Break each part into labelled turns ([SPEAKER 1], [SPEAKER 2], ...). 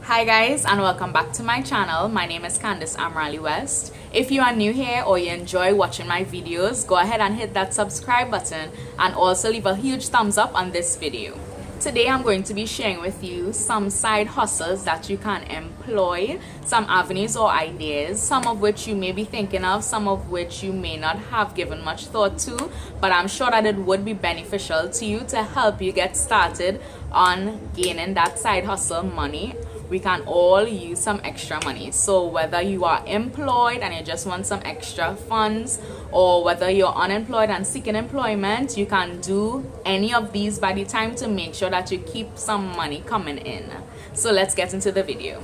[SPEAKER 1] Hi guys, and welcome back to my channel. My name is Candace Ameerali-West. If you are new here or you enjoy watching my videos, go ahead and hit that subscribe button and also leave a huge thumbs up on this video. Today I'm going to be sharing with you some side hustles that you can employ, some avenues or ideas, some of which you may be thinking of, some of which you may not have given much thought to, but I'm sure that it would be beneficial to you to help you get started on gaining that side hustle money. We can all use some extra money. So whether you are employed and you just want some extra funds, or whether you're unemployed and seeking employment, you can do any of these by the time to make sure that you keep some money coming in. So let's get into the video.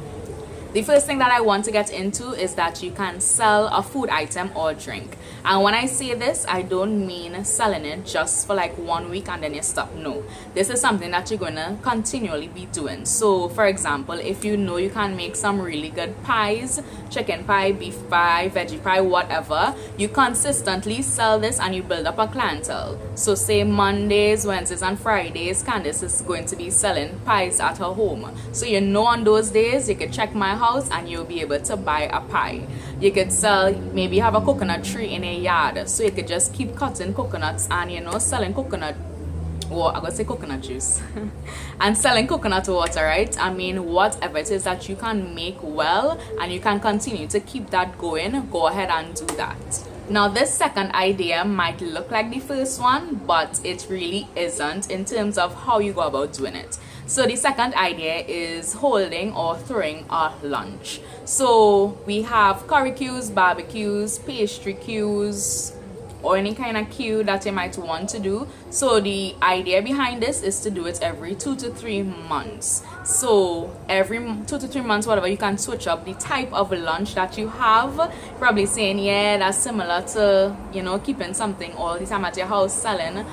[SPEAKER 1] The first thing that I want to get into is that you can sell a food item or drink. And when I say this, I don't mean selling it just for like 1 week and then you stop. No, this is something that you're going to continually be doing. So for example, if you know you can make some really good pies, chicken pie, beef pie, veggie pie, whatever, you consistently sell this and you build up a clientele. So say Mondays, Wednesdays and Fridays, Candace is going to be selling pies at her home. So you know on those days you could check my house and you'll be able to buy a pie. You could sell, maybe have a coconut tree in a yard, so you could just keep cutting coconuts and selling coconut, or I gotta say coconut juice and selling coconut water, right? I mean, whatever it is that you can make well and you can continue to keep that going, go ahead and do that. Now this second idea might look like the first one, but it really isn't in terms of how you go about doing it. So the second idea is holding or throwing a lunch. So we have curry queues, barbecues, pastry queues, or any kind of queue that you might want to do. So the idea behind this is to do it every 2 to 3 months. So every 2 to 3 months, whatever, you can switch up the type of lunch that you have. Probably saying, yeah, that's similar to, keeping something all the time at your house selling.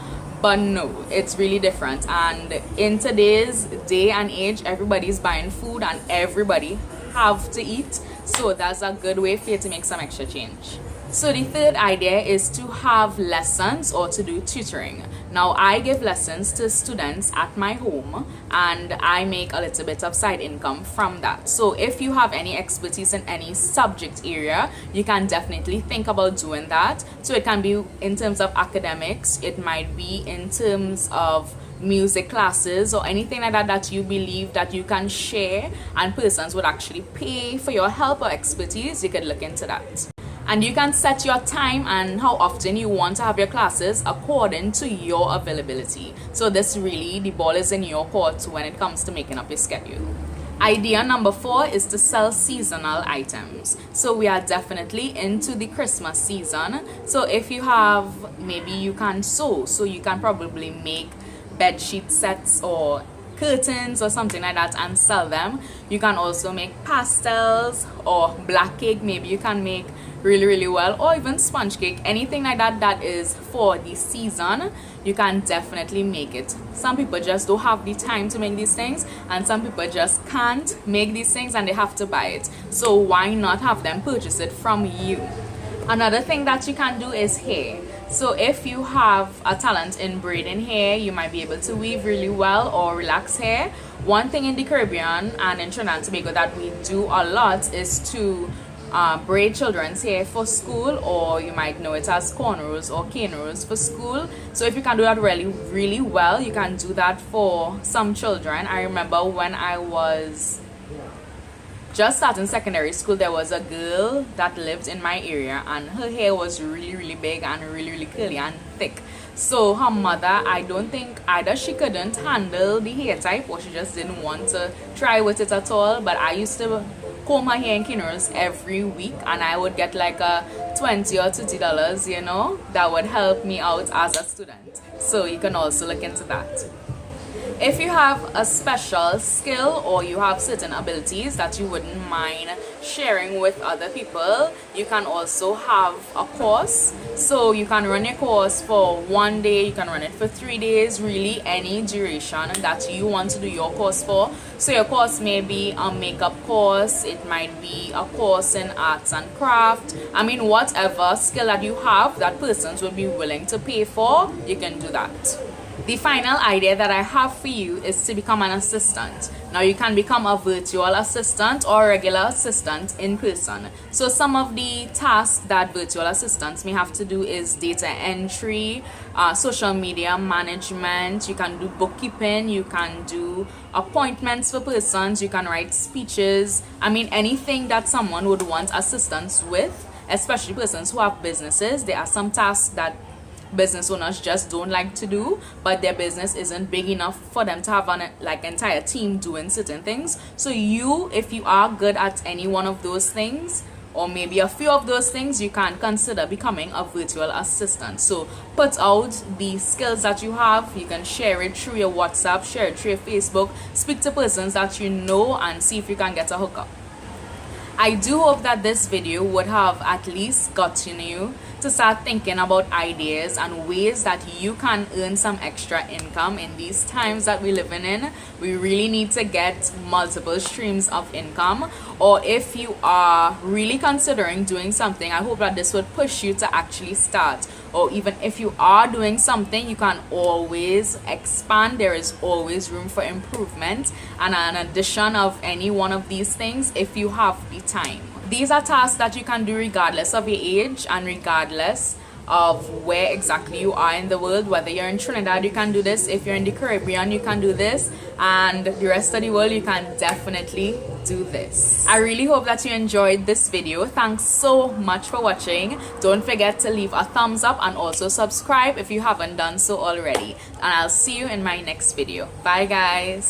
[SPEAKER 1] But no, it's really different. And in today's day and age, everybody's buying food and everybody have to eat. So that's a good way for you to make some extra change. So the third idea is to have lessons or to do tutoring. Now I give lessons to students at my home and I make a little bit of side income from that. So if you have any expertise in any subject area, you can definitely think about doing that. So it can be in terms of academics, it might be in terms of music classes or anything like that that you believe that you can share and persons would actually pay for your help or expertise. You could look into that. And you can set your time and how often you want to have your classes according to your availability. So this really, the ball is in your court when it comes to making up your schedule. Idea number 4 is to sell seasonal items. So we are definitely into the Christmas season. So if you have, maybe you can sew. So you can probably make bed sheet sets or curtains or something like that and sell them. You can also make pastels or black cake. Maybe you can make really well, or even sponge cake, anything like that that is for the season. You can definitely make it. Some people just don't have the time to make these things, and some people just can't make these things and they have to buy it. So why not have them purchase it from you? Another thing that you can do is hair. So if you have a talent in braiding hair, you might be able to weave really well or relax hair. One thing in the Caribbean and in Trinidad and Tobago that we do a lot is to braid children's hair for school, or you might know it as cornrows or cane rows for school. So if you can do that really well, you can do that for some children. I remember when I was just starting secondary school, there was a girl that lived in my area and her hair was really big and really curly and thick. So her mother, I don't think either she couldn't handle the hair type or she just didn't want to try with it at all. But I used to comb her hair in kinrows every week and I would get like a $20 or $30, that would help me out as a student. So you can also look into that. If you have a special skill or you have certain abilities that you wouldn't mind sharing with other people, you can also have a course. So you can run your course for 1 day, you can run it for 3 days, really any duration that you want to do your course for. So your course may be a makeup course, it might be a course in arts and craft. I mean, whatever skill that you have that persons will be willing to pay for, you can do that. The final idea that I have for you is to become an assistant. Now you can become a virtual assistant or a regular assistant in person. So some of the tasks that virtual assistants may have to do is data entry, social media management, you can do bookkeeping, you can do appointments for persons, you can write speeches. I mean, anything that someone would want assistance with, especially persons who have businesses. There are some tasks that business owners just don't like to do, but their business isn't big enough for them to have an entire team doing certain things. So if you are good at any one of those things, or maybe a few of those things, you can consider becoming a virtual assistant. So put out the skills that you have. You can share it through your WhatsApp, share it through your Facebook, speak to persons that you know, and see if you can get a hookup. I do hope that this video would have at least gotten you to start thinking about ideas and ways that you can earn some extra income in these times that we're living in. We really need to get multiple streams of income. Or if you are really considering doing something, I hope that this would push you to actually start. Or even if you are doing something, you can always expand. There is always room for improvement and an addition of any one of these things if you have the time. These are tasks that you can do regardless of your age and regardless of where exactly you are in the world. Whether you're in Trinidad, you can do this. If you're in the Caribbean, you can do this. And the rest of the world, you can definitely do this. I really hope that you enjoyed this video. Thanks so much for watching. Don't forget to leave a thumbs up and also subscribe if you haven't done so already. And I'll see you in my next video. Bye guys.